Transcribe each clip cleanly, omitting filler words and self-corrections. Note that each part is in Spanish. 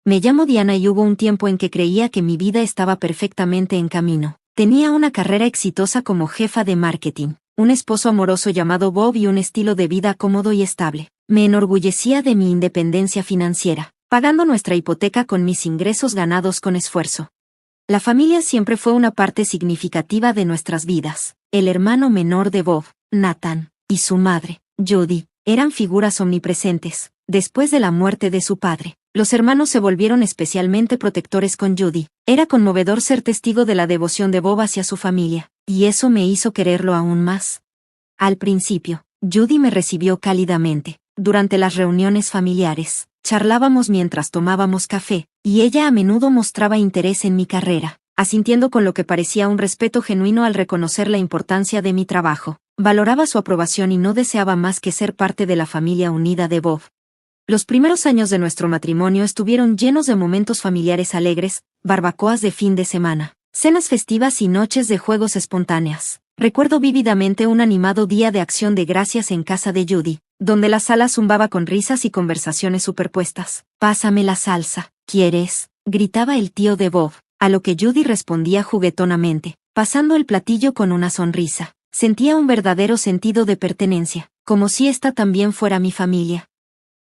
Me llamo Diana y hubo un tiempo en que creía que mi vida estaba perfectamente en camino. Tenía una carrera exitosa como jefa de marketing, un esposo amoroso llamado Bob y un estilo de vida cómodo y estable. Me enorgullecía de mi independencia financiera, pagando nuestra hipoteca con mis ingresos ganados con esfuerzo. La familia siempre fue una parte significativa de nuestras vidas. El hermano menor de Bob, Nathan, y su madre, Judy, eran figuras omnipresentes. Después de la muerte de su padre, los hermanos se volvieron especialmente protectores con Judy. Era conmovedor ser testigo de la devoción de Bob hacia su familia, y eso me hizo quererlo aún más. Al principio, Judy me recibió cálidamente. Durante las reuniones familiares, charlábamos mientras tomábamos café, y ella a menudo mostraba interés en mi carrera, asintiendo con lo que parecía un respeto genuino al reconocer la importancia de mi trabajo. Valoraba su aprobación y no deseaba más que ser parte de la familia unida de Bob. Los primeros años de nuestro matrimonio estuvieron llenos de momentos familiares alegres, barbacoas de fin de semana, cenas festivas y noches de juegos espontáneas. Recuerdo vívidamente un animado día de acción de gracias en casa de Judy, donde la sala zumbaba con risas y conversaciones superpuestas. «Pásame la salsa, ¿quieres?», gritaba el tío de Bob, a lo que Judy respondía juguetonamente, pasando el platillo con una sonrisa. Sentía un verdadero sentido de pertenencia, como si esta también fuera mi familia.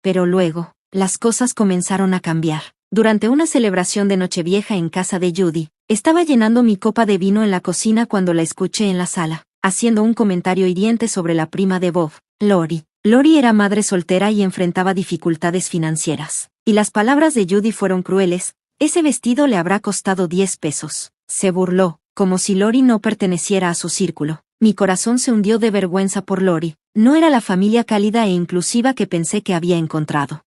Pero luego, las cosas comenzaron a cambiar. Durante una celebración de Nochevieja en casa de Judy, estaba llenando mi copa de vino en la cocina cuando la escuché en la sala, haciendo un comentario hiriente sobre la prima de Bob, Lori. Lori era madre soltera y enfrentaba dificultades financieras. Y las palabras de Judy fueron crueles: «Ese vestido le habrá costado 10 pesos». Se burló, como si Lori no perteneciera a su círculo. Mi corazón se hundió de vergüenza por Lori. No era la familia cálida e inclusiva que pensé que había encontrado.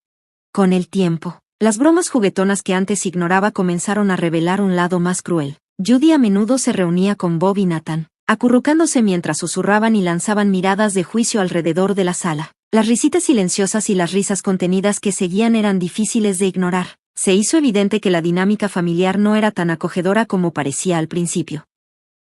Con el tiempo, las bromas juguetonas que antes ignoraba comenzaron a revelar un lado más cruel. Judy a menudo se reunía con Bob y Nathan, acurrucándose mientras susurraban y lanzaban miradas de juicio alrededor de la sala. Las risitas silenciosas y las risas contenidas que seguían eran difíciles de ignorar. Se hizo evidente que la dinámica familiar no era tan acogedora como parecía al principio.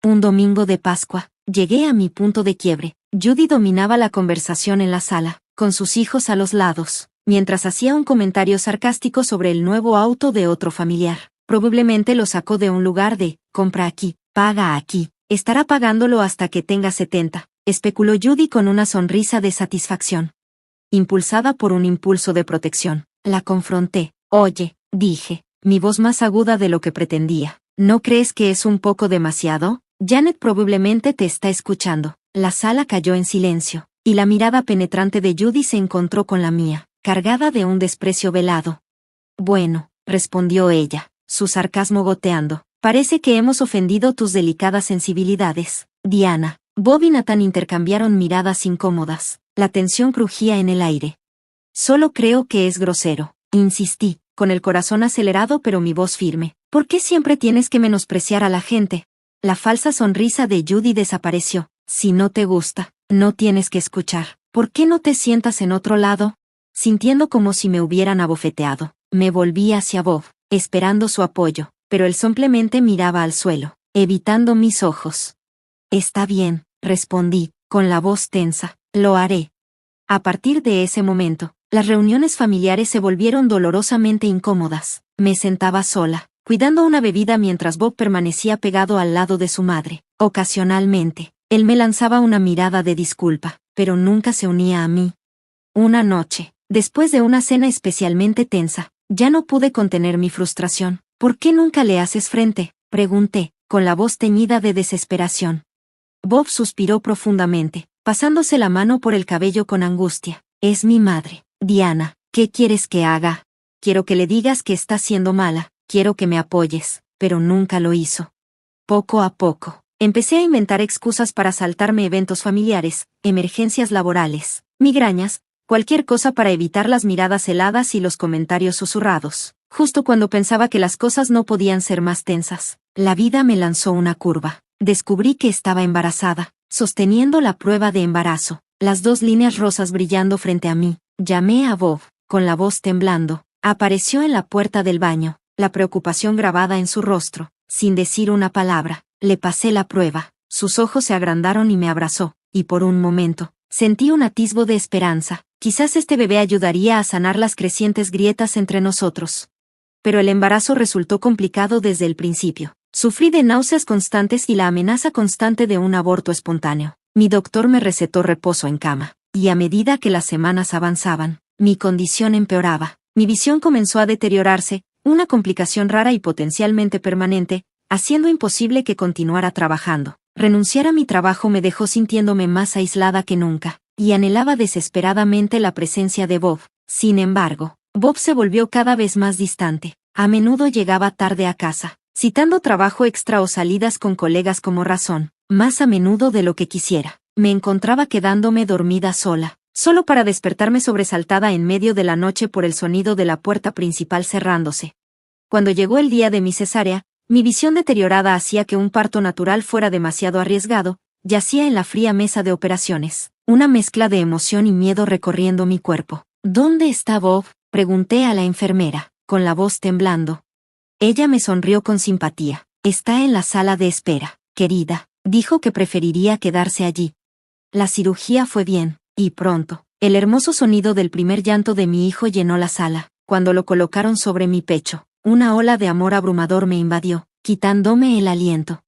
Un domingo de Pascua, llegué a mi punto de quiebre. Judy dominaba la conversación en la sala, con sus hijos a los lados, mientras hacía un comentario sarcástico sobre el nuevo auto de otro familiar. Probablemente lo sacó de un lugar de «compra aquí, paga aquí, estará pagándolo hasta que tenga 70», especuló Judy con una sonrisa de satisfacción. Impulsada por un impulso de protección, la confronté. «Oye», dije, mi voz más aguda de lo que pretendía, «¿no crees que es un poco demasiado? Janet probablemente te está escuchando». La sala cayó en silencio, y la mirada penetrante de Judy se encontró con la mía, cargada de un desprecio velado. «Bueno», respondió ella, su sarcasmo goteando, «parece que hemos ofendido tus delicadas sensibilidades, Diana». Bob y Nathan intercambiaron miradas incómodas. La tensión crujía en el aire. «Solo creo que es grosero», insistí, con el corazón acelerado pero mi voz firme. «¿Por qué siempre tienes que menospreciar a la gente?». La falsa sonrisa de Judy desapareció. «Si no te gusta, no tienes que escuchar. ¿Por qué no te sientas en otro lado?». Sintiendo como si me hubieran abofeteado, me volví hacia Bob, esperando su apoyo, pero él simplemente miraba al suelo, evitando mis ojos. «Está bien», respondí, con la voz tensa, «lo haré». A partir de ese momento, las reuniones familiares se volvieron dolorosamente incómodas. Me sentaba sola, cuidando una bebida mientras Bob permanecía pegado al lado de su madre. Ocasionalmente, él me lanzaba una mirada de disculpa, pero nunca se unía a mí. Una noche, después de una cena especialmente tensa, ya no pude contener mi frustración. «¿Por qué nunca le haces frente?», pregunté, con la voz teñida de desesperación. Bob suspiró profundamente, pasándose la mano por el cabello con angustia. «Es mi madre, Diana, ¿qué quieres que haga? Quiero que le digas que está siendo mala, quiero que me apoyes», pero nunca lo hizo. Poco a poco, empecé a inventar excusas para saltarme eventos familiares, emergencias laborales, migrañas, cualquier cosa para evitar las miradas heladas y los comentarios susurrados. Justo cuando pensaba que las cosas no podían ser más tensas, la vida me lanzó una curva. Descubrí que estaba embarazada, sosteniendo la prueba de embarazo, las 2 líneas rosas brillando frente a mí. Llamé a Bob, con la voz temblando. Apareció en la puerta del baño, la preocupación grabada en su rostro. Sin decir una palabra, le pasé la prueba. Sus ojos se agrandaron y me abrazó, y por un momento, sentí un atisbo de esperanza. Quizás este bebé ayudaría a sanar las crecientes grietas entre nosotros. pero el embarazo resultó complicado desde el principio. Sufrí de náuseas constantes y la amenaza constante de un aborto espontáneo. Mi doctor me recetó reposo en cama, y a medida que las semanas avanzaban, mi condición empeoraba. Mi visión comenzó a deteriorarse, una complicación rara y potencialmente permanente, haciendo imposible que continuara trabajando. Renunciar a mi trabajo me dejó sintiéndome más aislada que nunca, y anhelaba desesperadamente la presencia de Bob. Sin embargo, Bob se volvió cada vez más distante. A menudo llegaba tarde a casa, citando trabajo extra o salidas con colegas como razón, más a menudo de lo que quisiera. Me encontraba quedándome dormida sola, solo para despertarme sobresaltada en medio de la noche por el sonido de la puerta principal cerrándose. Cuando llegó el día de mi cesárea, mi visión deteriorada hacía que un parto natural fuera demasiado arriesgado. Yacía en la fría mesa de operaciones, una mezcla de emoción y miedo recorriendo mi cuerpo. ¿Dónde está Bob?, pregunté a la enfermera, con la voz temblando. Ella me sonrió con simpatía. Está en la sala de espera, querida. Dijo que preferiría quedarse allí. La cirugía fue bien, y pronto. El hermoso sonido del primer llanto de mi hijo llenó la sala. Cuando lo colocaron sobre mi pecho, una ola de amor abrumador me invadió, quitándome el aliento.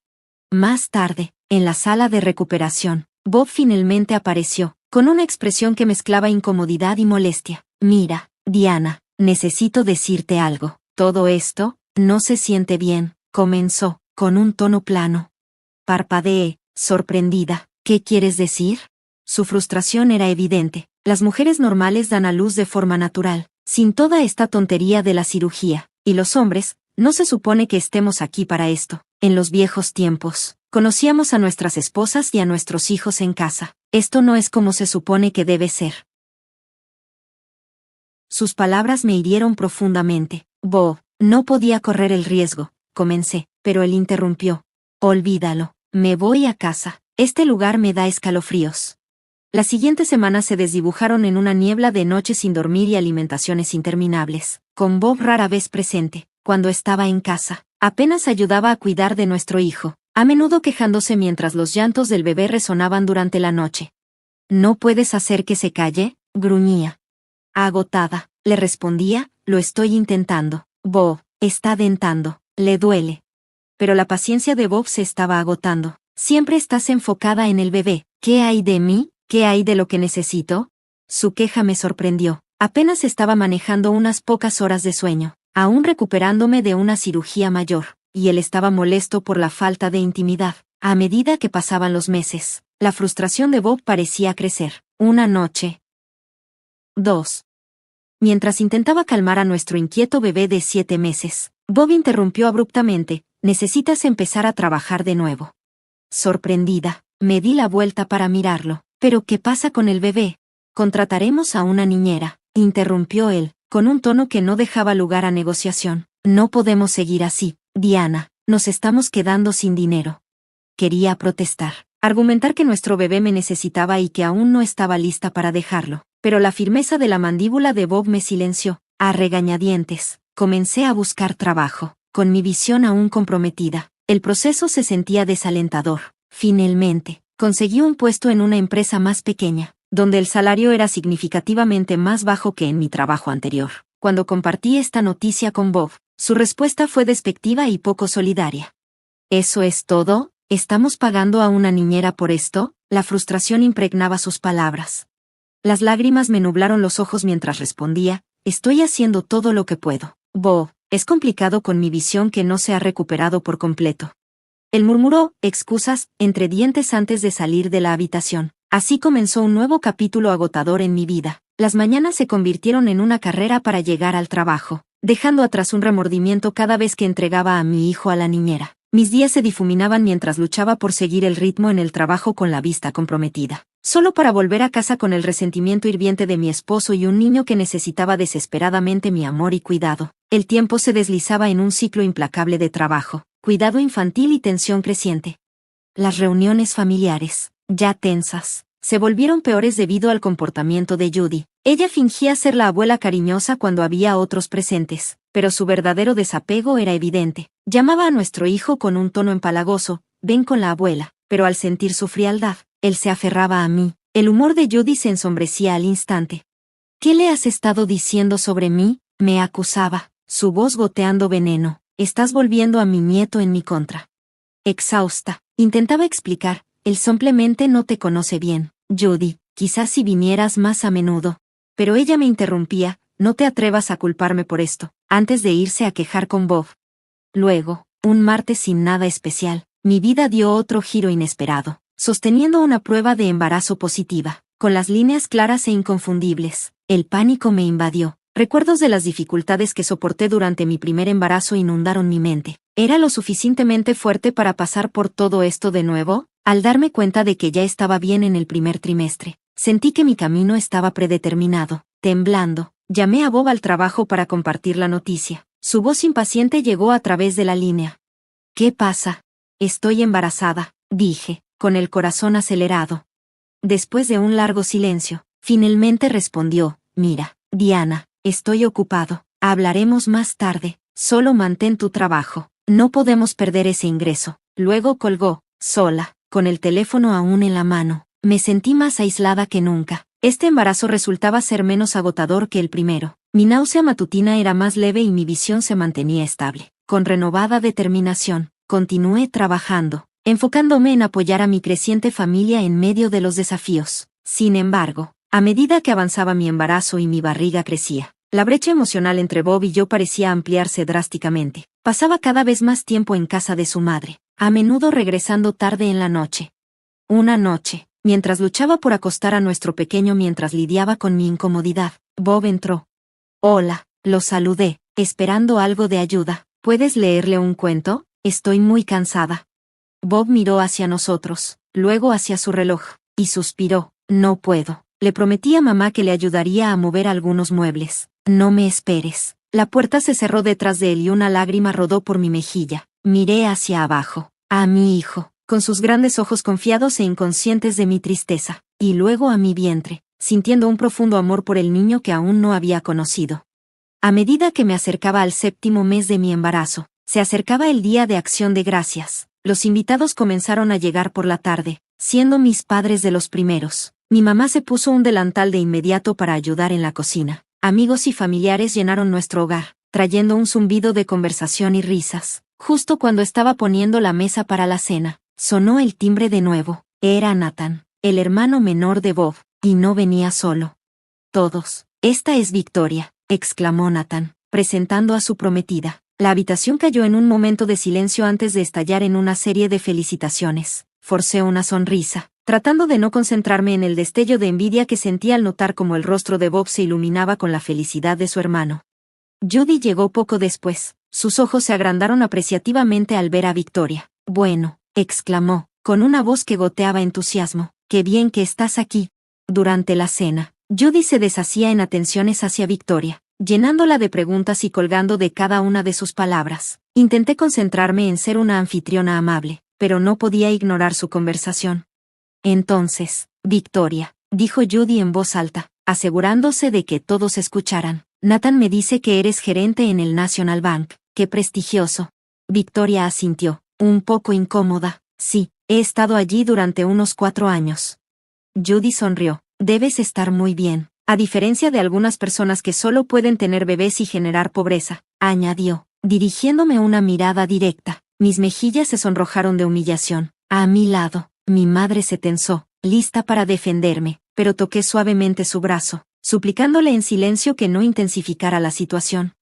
Más tarde, en la sala de recuperación, Bob finalmente apareció, con una expresión que mezclaba incomodidad y molestia. Mira, Diana, necesito decirte algo. Todo esto no se siente bien, comenzó, con un tono plano. Parpadeé, sorprendida. ¿Qué quieres decir? Su frustración era evidente. Las mujeres normales dan a luz de forma natural, sin toda esta tontería de la cirugía, y los hombres, no se supone que estemos aquí para esto. En los viejos tiempos, conocíamos a nuestras esposas y a nuestros hijos en casa. Esto no es como se supone que debe ser. Sus palabras me hirieron profundamente. Bob, no podía correr el riesgo, comencé, pero él interrumpió. Olvídalo, me voy a casa. Este lugar me da escalofríos. Las siguientes semanas se desdibujaron en una niebla de noches sin dormir y alimentaciones interminables, con Bob rara vez presente. Cuando estaba en casa, apenas ayudaba a cuidar de nuestro hijo, a menudo quejándose mientras los llantos del bebé resonaban durante la noche. ¿No puedes hacer que se calle?, gruñía. Agotada, le respondía, lo estoy intentando. Bob, está dentando, le duele. Pero la paciencia de Bob se estaba agotando. Siempre estás enfocada en el bebé. ¿Qué hay de mí? ¿Qué hay de lo que necesito? Su queja me sorprendió. Apenas estaba manejando unas pocas horas de sueño, aún recuperándome de una cirugía mayor, y él estaba molesto por la falta de intimidad. A medida que pasaban los meses, la frustración de Bob parecía crecer. Una noche. 2. Mientras intentaba calmar a nuestro inquieto bebé de 7 meses, Bob interrumpió abruptamente. Necesitas empezar a trabajar de nuevo. Sorprendida, me di la vuelta para mirarlo. ¿Pero qué pasa con el bebé? Contrataremos a una niñera, interrumpió él, con un tono que no dejaba lugar a negociación. No podemos seguir así, Diana, nos estamos quedando sin dinero. Quería protestar, argumentar que nuestro bebé me necesitaba y que aún no estaba lista para dejarlo, pero la firmeza de la mandíbula de Bob me silenció. A regañadientes, comencé a buscar trabajo, con mi visión aún comprometida. El proceso se sentía desalentador. Finalmente, conseguí un puesto en una empresa más pequeña, donde el salario era significativamente más bajo que en mi trabajo anterior. Cuando compartí esta noticia con Bob, su respuesta fue despectiva y poco solidaria. ¿Eso es todo? ¿Estamos pagando a una niñera por esto? La frustración impregnaba sus palabras. Las lágrimas me nublaron los ojos mientras respondía, estoy haciendo todo lo que puedo. Bob, es complicado con mi visión que no se ha recuperado por completo. Él murmuró excusas entre dientes antes de salir de la habitación. Así comenzó un nuevo capítulo agotador en mi vida. Las mañanas se convirtieron en una carrera para llegar al trabajo, dejando atrás un remordimiento cada vez que entregaba a mi hijo a la niñera. Mis días se difuminaban mientras luchaba por seguir el ritmo en el trabajo con la vista comprometida, solo para volver a casa con el resentimiento hirviente de mi esposo y un niño que necesitaba desesperadamente mi amor y cuidado. El tiempo se deslizaba en un ciclo implacable de trabajo, cuidado infantil y tensión creciente. Las reuniones familiares, ya tensas, se volvieron peores debido al comportamiento de Judy. Ella fingía ser la abuela cariñosa cuando había otros presentes, pero su verdadero desapego era evidente. Llamaba a nuestro hijo con un tono empalagoso, ven con la abuela, pero al sentir su frialdad, él se aferraba a mí. El humor de Judy se ensombrecía al instante. ¿Qué le has estado diciendo sobre mí?, me acusaba. su voz goteando veneno. Estás volviendo a mi nieto en mi contra. Exhausta, intentaba explicar, él simplemente no te conoce bien, Judy, quizás si vinieras más a menudo. Pero ella me interrumpía, no te atrevas a culparme por esto, antes de irse a quejar con Bob. Luego, un martes sin nada especial, mi vida dio otro giro inesperado, sosteniendo una prueba de embarazo positiva, con las líneas claras e inconfundibles. El pánico me invadió. Recuerdos de las dificultades que soporté durante mi primer embarazo inundaron mi mente. ¿Era lo suficientemente fuerte para pasar por todo esto de nuevo? Al darme cuenta de que ya estaba bien en el primer trimestre, sentí que mi camino estaba predeterminado. Temblando, llamé a Bob al trabajo para compartir la noticia. Su voz impaciente llegó a través de la línea. ¿Qué pasa? Estoy embarazada, dije, con el corazón acelerado. Después de un largo silencio, finalmente respondió, mira, Diana, estoy ocupado, hablaremos más tarde, solo mantén tu trabajo, no podemos perder ese ingreso. Luego colgó, sola, con el teléfono aún en la mano. Me sentí más aislada que nunca. Este embarazo resultaba ser menos agotador que el primero. Mi náusea matutina era más leve y mi visión se mantenía estable. Con renovada determinación, continué trabajando, enfocándome en apoyar a mi creciente familia en medio de los desafíos. Sin embargo, a medida que avanzaba mi embarazo y mi barriga crecía, la brecha emocional entre Bob y yo parecía ampliarse drásticamente. Pasaba cada vez más tiempo en casa de su madre, a menudo regresando tarde en la noche. Una noche, mientras luchaba por acostar a nuestro pequeño mientras lidiaba con mi incomodidad, Bob entró. Hola, lo saludé, esperando algo de ayuda. ¿Puedes leerle un cuento? Estoy muy cansada. Bob miró hacia nosotros, luego hacia su reloj, y suspiró. No puedo. Le prometí a mamá que le ayudaría a mover algunos muebles. No me esperes. La puerta se cerró detrás de él y una lágrima rodó por mi mejilla. Miré hacia abajo, a mi hijo, con sus grandes ojos confiados e inconscientes de mi tristeza, y luego a mi vientre, sintiendo un profundo amor por el niño que aún no había conocido. A medida que me acercaba al 7º mes de mi embarazo, se acercaba el Día de Acción de Gracias. Los invitados comenzaron a llegar por la tarde, siendo mis padres de los primeros. Mi mamá se puso un delantal de inmediato para ayudar en la cocina. Amigos y familiares llenaron nuestro hogar, trayendo un zumbido de conversación y risas. Justo cuando estaba poniendo la mesa para la cena, sonó el timbre de nuevo. Era Nathan, el hermano menor de Bob, y no venía solo. Todos. Esta es Victoria, exclamó Nathan, presentando a su prometida. La habitación cayó en un momento de silencio antes de estallar en una serie de felicitaciones. Forcé una sonrisa, tratando de no concentrarme en el destello de envidia que sentí al notar cómo el rostro de Bob se iluminaba con la felicidad de su hermano. Judy llegó poco después. Sus ojos se agrandaron apreciativamente al ver a Victoria. Bueno, exclamó, con una voz que goteaba entusiasmo. Qué bien que estás aquí. Durante la cena, Judy se deshacía en atenciones hacia Victoria, llenándola de preguntas y colgando de cada una de sus palabras. Intenté concentrarme en ser una anfitriona amable, pero no podía ignorar su conversación. Entonces, Victoria, dijo Judy en voz alta, asegurándose de que todos escucharan. Nathan me dice que eres gerente en el National Bank. ¡Qué prestigioso! Victoria asintió, un poco incómoda. Sí, he estado allí durante unos 4 años. Judy sonrió. Debes estar muy bien. A diferencia de algunas personas que solo pueden tener bebés y generar pobreza, añadió, dirigiéndome una mirada directa. Mis mejillas se sonrojaron de humillación. A mi lado, mi madre se tensó, lista para defenderme, pero toqué suavemente su brazo, suplicándole en silencio que no intensificara la situación.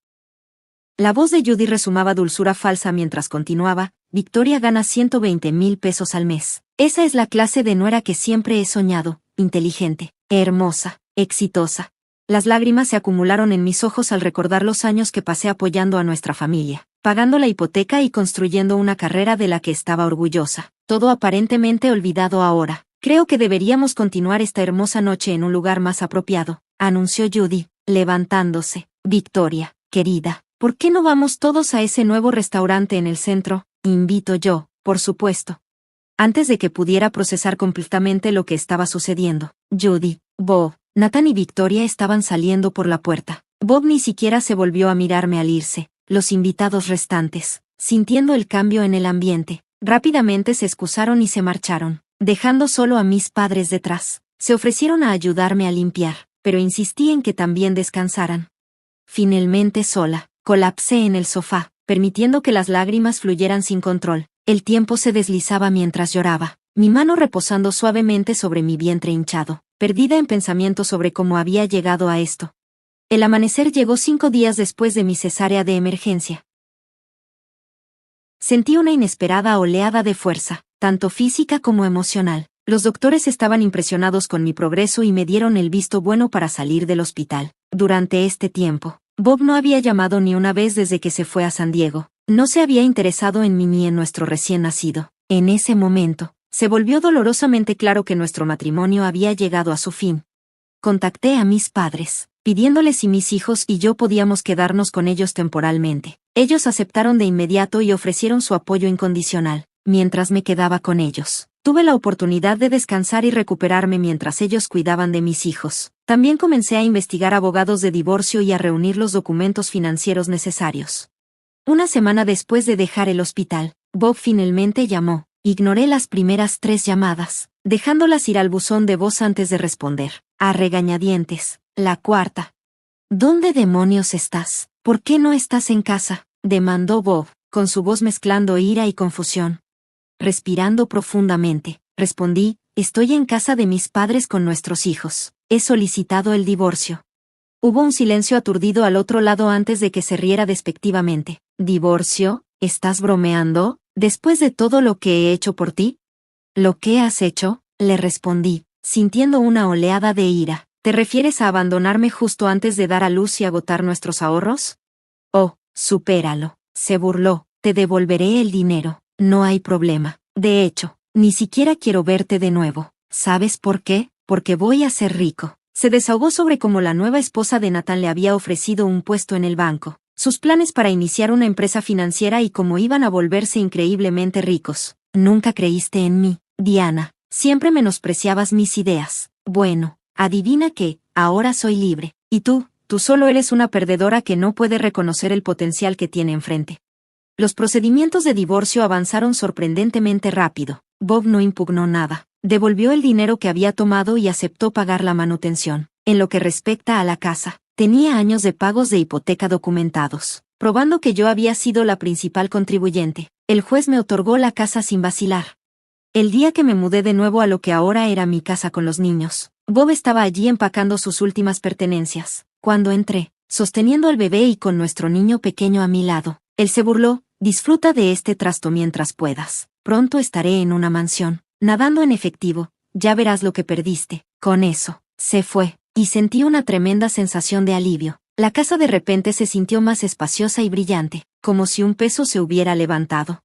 La voz de Judy resumaba dulzura falsa mientras continuaba. Victoria gana 120,000 pesos al mes. Esa es la clase de nuera que siempre he soñado, inteligente, hermosa, exitosa. Las lágrimas se acumularon en mis ojos al recordar los años que pasé apoyando a nuestra familia, pagando la hipoteca y construyendo una carrera de la que estaba orgullosa. Todo aparentemente olvidado ahora. Creo que deberíamos continuar esta hermosa noche en un lugar más apropiado, anunció Judy, levantándose. Victoria, querida, ¿por qué no vamos todos a ese nuevo restaurante en el centro? Invito yo, por supuesto. Antes de que pudiera procesar completamente lo que estaba sucediendo, Judy, Bob, Nathan y Victoria estaban saliendo por la puerta. Bob ni siquiera se volvió a mirarme al irse. Los invitados restantes, sintiendo el cambio en el ambiente, rápidamente se excusaron y se marcharon, dejando solo a mis padres detrás. Se ofrecieron a ayudarme a limpiar, pero insistí en que también descansaran. Finalmente sola, Colapsé en el sofá, permitiendo que las lágrimas fluyeran sin control. El tiempo se deslizaba mientras lloraba, mi mano reposando suavemente sobre mi vientre hinchado, perdida en pensamientos sobre cómo había llegado a esto. El amanecer llegó 5 días después de mi cesárea de emergencia. Sentí una inesperada oleada de fuerza, tanto física como emocional. Los doctores estaban impresionados con mi progreso y me dieron el visto bueno para salir del hospital. Durante este tiempo, Bob no había llamado ni una vez desde que se fue a San Diego. No se había interesado en mí ni en nuestro recién nacido. En ese momento, se volvió dolorosamente claro que nuestro matrimonio había llegado a su fin. Contacté a mis padres, pidiéndoles si mis hijos y yo podíamos quedarnos con ellos temporalmente. Ellos aceptaron de inmediato y ofrecieron su apoyo incondicional. Mientras me quedaba con ellos, tuve la oportunidad de descansar y recuperarme mientras ellos cuidaban de mis hijos. También comencé a investigar abogados de divorcio y a reunir los documentos financieros necesarios. Una semana después de dejar el hospital, Bob finalmente llamó. Ignoré las primeras 3 llamadas, dejándolas ir al buzón de voz antes de responder. A regañadientes, la cuarta. ¿Dónde demonios estás? ¿Por qué no estás en casa?, demandó Bob, con su voz mezclando ira y confusión. Respirando profundamente, respondí, estoy en casa de mis padres con nuestros hijos. He solicitado el divorcio. Hubo un silencio aturdido al otro lado antes de que se riera despectivamente. ¿Divorcio? ¿Estás bromeando? ¿Después de todo lo que he hecho por ti? ¿Lo que has hecho?, le respondí, sintiendo una oleada de ira. ¿Te refieres a abandonarme justo antes de dar a luz y agotar nuestros ahorros? Oh, supéralo, se burló, te devolveré el dinero, no hay problema. De hecho, ni siquiera quiero verte de nuevo. ¿Sabes por qué? Porque voy a ser rico. Se desahogó sobre cómo la nueva esposa de Nathan le había ofrecido un puesto en el banco, sus planes para iniciar una empresa financiera y cómo iban a volverse increíblemente ricos. Nunca creíste en mí, Diana. Siempre menospreciabas mis ideas. Bueno, adivina qué, ahora soy libre. Y tú solo eres una perdedora que no puede reconocer el potencial que tiene enfrente. Los procedimientos de divorcio avanzaron sorprendentemente rápido. Bob no impugnó nada. Devolvió el dinero que había tomado y aceptó pagar la manutención. En lo que respecta a la casa, tenía años de pagos de hipoteca documentados, probando que yo había sido la principal contribuyente. El juez me otorgó la casa sin vacilar. El día que me mudé de nuevo a lo que ahora era mi casa con los niños, Bob estaba allí empacando sus últimas pertenencias. Cuando entré, sosteniendo al bebé y con nuestro niño pequeño a mi lado, él se burló, disfruta de este trasto mientras puedas. Pronto estaré en una mansión, nadando en efectivo, ya verás lo que perdiste. Con eso, se fue, y sentí una tremenda sensación de alivio. La casa de repente se sintió más espaciosa y brillante, como si un peso se hubiera levantado.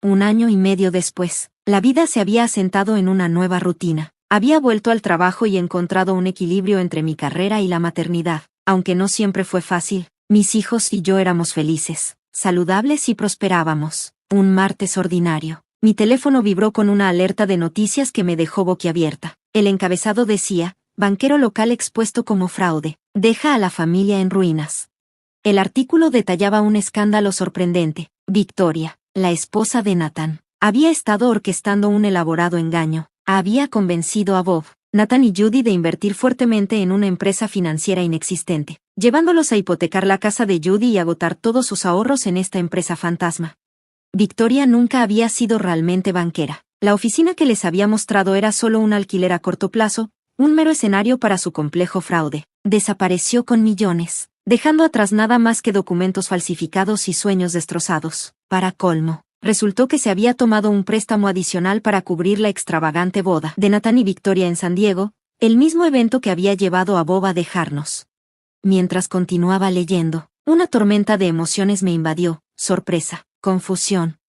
1 año y medio después, la vida se había asentado en una nueva rutina. Había vuelto al trabajo y encontrado un equilibrio entre mi carrera y la maternidad. Aunque no siempre fue fácil, mis hijos y yo éramos felices, saludables y prosperábamos. Un martes ordinario, mi teléfono vibró con una alerta de noticias que me dejó boquiabierta. El encabezado decía, banquero local expuesto como fraude, deja a la familia en ruinas. El artículo detallaba un escándalo sorprendente. Victoria, la esposa de Nathan, había estado orquestando un elaborado engaño. Había convencido a Bob, Nathan y Judy de invertir fuertemente en una empresa financiera inexistente, llevándolos a hipotecar la casa de Judy y agotar todos sus ahorros en esta empresa fantasma. Victoria nunca había sido realmente banquera. La oficina que les había mostrado era solo un alquiler a corto plazo, un mero escenario para su complejo fraude. Desapareció con millones, dejando atrás nada más que documentos falsificados y sueños destrozados. Para colmo, resultó que se había tomado un préstamo adicional para cubrir la extravagante boda de Nathan y Victoria en San Diego, el mismo evento que había llevado a Bob a dejarnos. Mientras continuaba leyendo, una tormenta de emociones me invadió: sorpresa, confusión,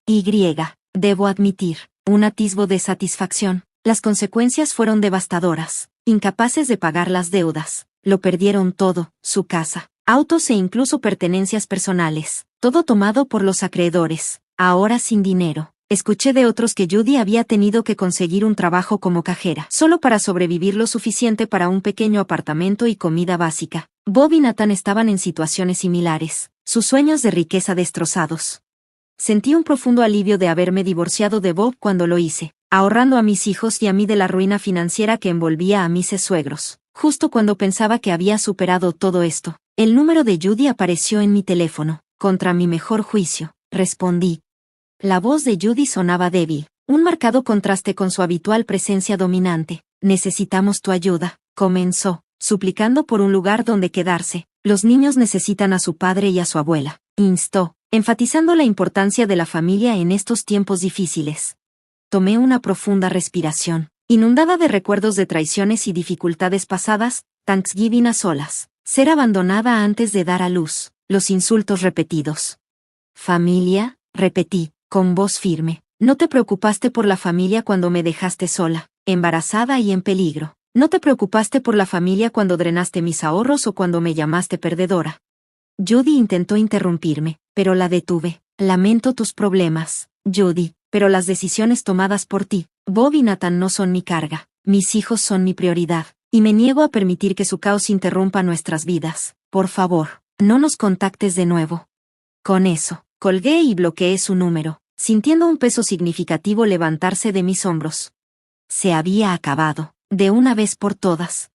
debo admitir, un atisbo de satisfacción. Las consecuencias fueron devastadoras. Incapaces de pagar las deudas, lo perdieron todo: su casa, autos e incluso pertenencias personales, todo tomado por los acreedores. Ahora sin dinero. Escuché de otros que Judy había tenido que conseguir un trabajo como cajera, solo para sobrevivir lo suficiente para un pequeño apartamento y comida básica. Bob y Nathan estaban en situaciones similares, sus sueños de riqueza destrozados. Sentí un profundo alivio de haberme divorciado de Bob cuando lo hice, ahorrando a mis hijos y a mí de la ruina financiera que envolvía a mis suegros. Justo cuando pensaba que había superado todo esto, el número de Judy apareció en mi teléfono. Contra mi mejor juicio, respondí. La voz de Judy sonaba débil, un marcado contraste con su habitual presencia dominante. Necesitamos tu ayuda, comenzó, suplicando por un lugar donde quedarse. Los niños necesitan a su padre y a su abuela, instó, enfatizando la importancia de la familia en estos tiempos difíciles. Tomé una profunda respiración, inundada de recuerdos de traiciones y dificultades pasadas, Thanksgiving a solas, ser abandonada antes de dar a luz, los insultos repetidos. Familia, repetí, con voz firme. No te preocupaste por la familia cuando me dejaste sola, embarazada y en peligro. No te preocupaste por la familia cuando drenaste mis ahorros o cuando me llamaste perdedora. Judy intentó interrumpirme, pero la detuve. Lamento tus problemas, Judy, pero las decisiones tomadas por ti, Bob y Nathan no son mi carga. Mis hijos son mi prioridad, y me niego a permitir que su caos interrumpa nuestras vidas. Por favor, no nos contactes de nuevo. Con eso, colgué y bloqueé su número, sintiendo un peso significativo levantarse de mis hombros. Se había acabado, de una vez por todas,